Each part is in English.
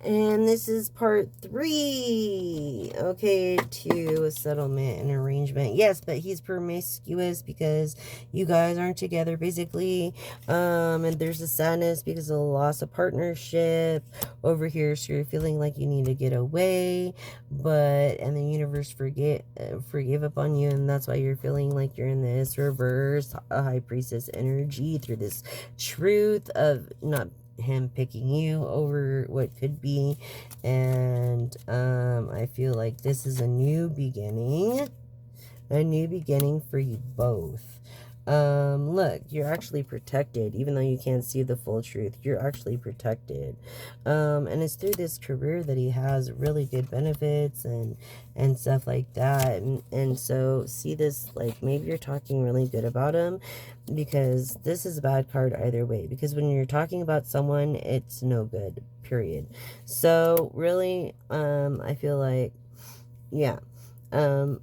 And this is part 3. Okay, to a settlement and arrangement. Yes, but he's promiscuous because you guys aren't together, basically. And there's a sadness because of the loss of partnership over here. So you're feeling like you need to get away, and the universe forgive upon you, and that's why you're feeling like you're in this reverse high priestess energy through this truth of not him picking you over what could be. And I feel like this is a new beginning for you both. Look, you're actually protected, even though you can't see the full truth. You're actually protected. And it's through this career that he has really good benefits and stuff like that. And so see this, like, maybe you're talking really good about him, because this is a bad card either way, because when you're talking about someone, it's no good, period. So really, I feel like, yeah, you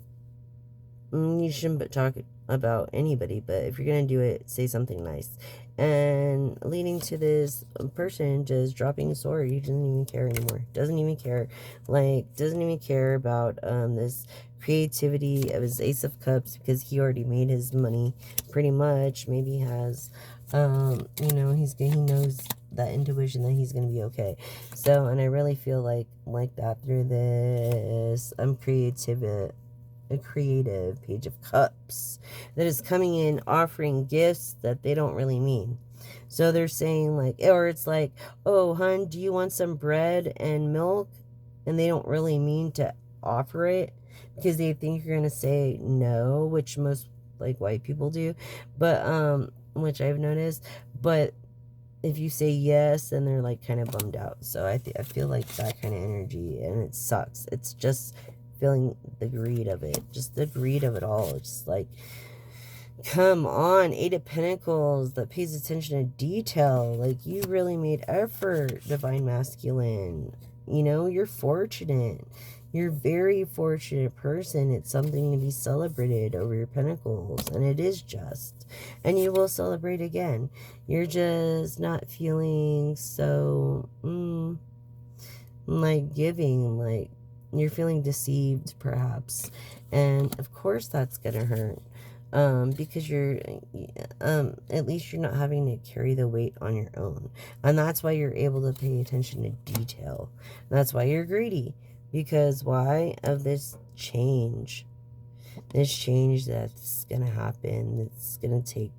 shouldn't talk about anybody, but if you're gonna do it, say something nice. And leading to this person just dropping a sword. He doesn't even care anymore. Doesn't even care. Like, doesn't even care about this creativity of his Ace of Cups, because he already made his money pretty much. Maybe he has he knows that intuition that he's gonna be okay. So, and I really feel like that through this a creative Page of Cups that is coming in offering gifts that they don't really mean. So they're saying, like, or it's like, oh, hun, do you want some bread and milk? And they don't really mean to offer it because they think you're going to say no, which most, like, white people do, but, which I've noticed. But if you say yes, then they're, like, kind of bummed out. So I feel like that kind of energy, and it sucks. It's just feeling the greed of it, just the greed of it all. It's just like, come on, 8 of Pentacles that pays attention to detail. Like, you really made effort, Divine Masculine. You know, you're fortunate. You're a very fortunate person. It's something to be celebrated over your pentacles, and it is just. And you will celebrate again. You're just not feeling so, like, giving, like, you're feeling deceived, perhaps. And, of course, that's going to hurt. Because you're, at least you're not having to carry the weight on your own. And that's why you're able to pay attention to detail. That's why you're greedy. Because why? Of this change. This change that's going to happen. That's going to take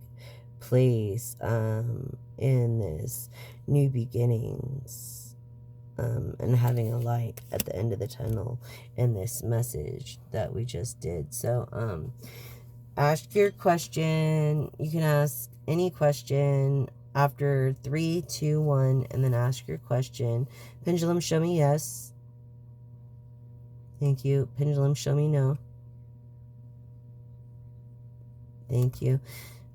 place, in this new beginnings. And having a light at the end of the tunnel in this message that we just did. So, ask your question. You can ask any question after 3, 2, 1, and then ask your question. Pendulum, show me yes. Thank you. Pendulum, show me no. Thank you.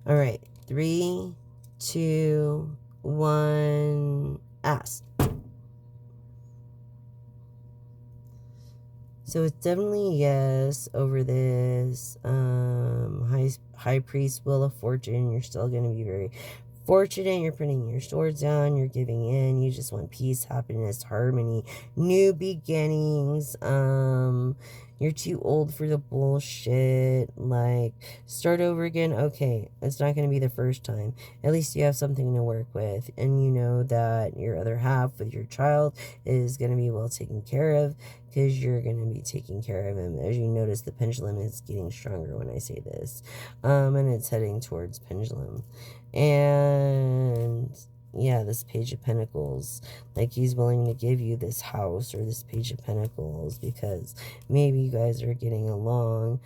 All right. 3, 2, 1, ask. So it's definitely yes over this high priest, wheel of fortune. You're still going to be very fortunate. You're putting your swords down. You're giving in. You just want peace, happiness, harmony, new beginnings. You're too old for the bullshit. Like, start over again. Okay, it's not going to be the first time. At least you have something to work with, and you know that your other half with your child is going to be well taken care of, because you're going to be taking care of him. As you notice, the pendulum is getting stronger when I say this. And it's heading towards pendulum. And yeah, this Page of Pentacles, like, he's willing to give you this house or this Page of Pentacles because maybe you guys are getting along.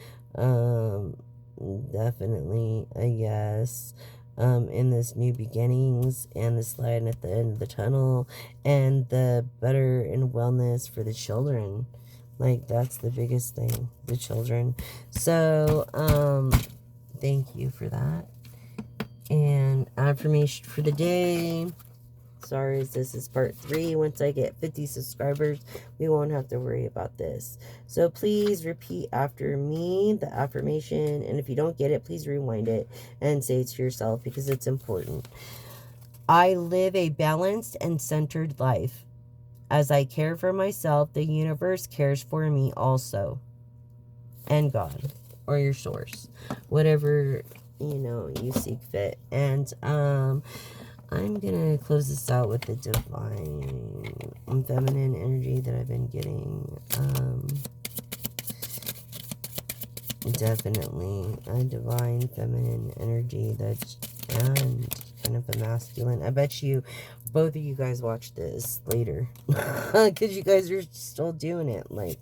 Definitely a yes. In this new beginnings and this light at the end of the tunnel and the better and wellness for the children. Like, that's the biggest thing, the children. So, thank you for that. And affirmation for the day. Sorry, this is part 3. Once I get 50 subscribers, we won't have to worry about this. So please repeat after me the affirmation. And if you don't get it, please rewind it and say it to yourself, because it's important. I live a balanced and centered life. As I care for myself, the universe cares for me also. And God, or your source, whatever, you know, you seek fit. And I'm gonna close this out with the divine feminine energy that I've been getting. Definitely a divine feminine energy that's, and kind of a masculine. I bet you both of you guys watch this later because you guys are still doing it. Like,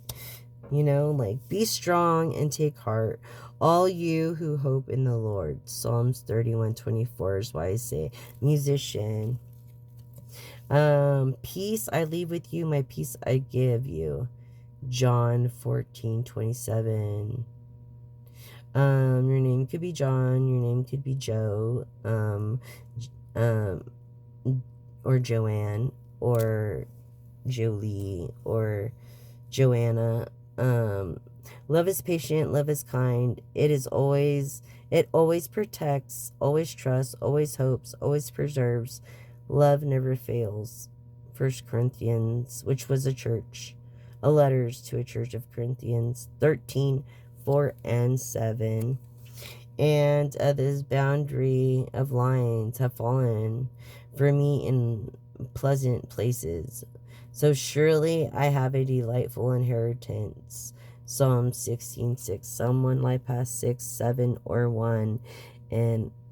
you know, like, be strong and take heart, all you who hope in the Lord. Psalms 31:24 is why I say, musician. Peace I leave with you, my peace I give you. John 14:27. Your name could be John, your name could be Joe, or Joanne, or Jolie, or Joanna. Love is patient, love is kind. It always protects, always trusts, always hopes, always preserves. Love never fails. 1 Corinthians, which was a letters to a church of Corinthians, 13:4-7. And this boundary of lines have fallen for me in pleasant places. So surely I have a delightful inheritance. Psalm 16:6. Someone life past 6, 7, or 1,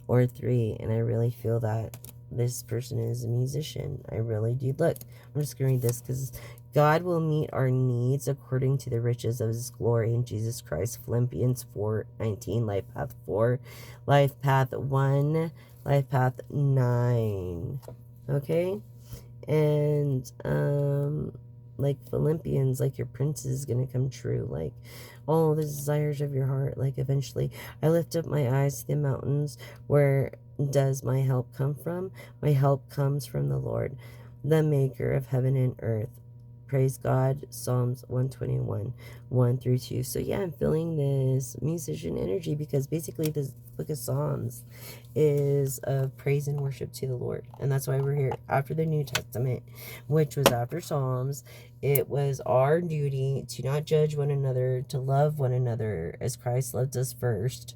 or 3. And I really feel that this person is a musician. I really do. Look, I'm just going to read this because God will meet our needs according to the riches of his glory in Jesus Christ. Philippians 4:19. Life path 4. Life path 1. Life path 9. Okay? And like Philippians, like your prince is gonna come true, like all the desires of your heart. Like eventually I lift up my eyes to the mountains. Where does my help come from? My help comes from the Lord, the maker of heaven and earth. Praise God. Psalms 121, 1-2. So yeah, I'm feeling this musician energy because basically this book of Psalms is of praise and worship to the Lord. And that's why we're here after the New Testament, which was after Psalms. It was our duty to not judge one another, to love one another as Christ loved us first.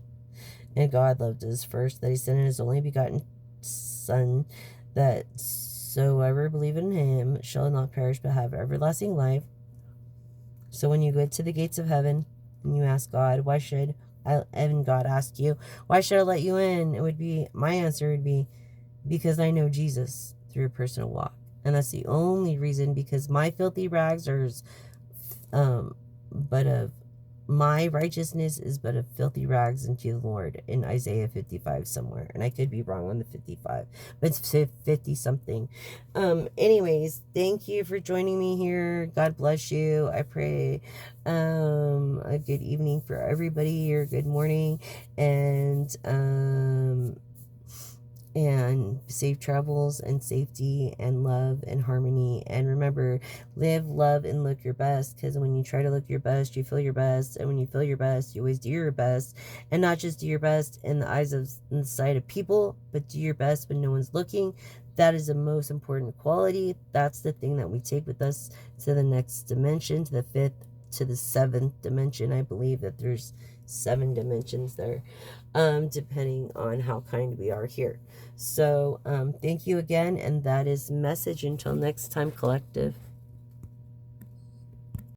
And God loved us first, that he sent his only begotten Son, that so ever believe in him shall not perish but have everlasting life. So when you go to the gates of heaven and you ask God, why should I, and God asked you, why should I let you in? It would be, my answer would be, because I know Jesus through a personal walk. And that's the only reason, because my filthy rags are but of my righteousness is but of filthy rags unto the Lord, in Isaiah 55 somewhere. And I could be wrong on the 55, but it's 50 something. Anyways, thank you for joining me here. God bless you. I pray a good evening for everybody, or good morning, and safe travels and safety and love and harmony. And remember, live, love, and look your best, because when you try to look your best, you feel your best. And when you feel your best, you always do your best. And not just do your best in the eyes of, in the sight of people, but do your best when no one's looking. That is the most important quality. That's the thing that we take with us to the next dimension, to the 5th, to the 7th dimension. I believe that there's 7 dimensions there, depending on how kind we are here. So thank you again, and that is message. Until next time, collective.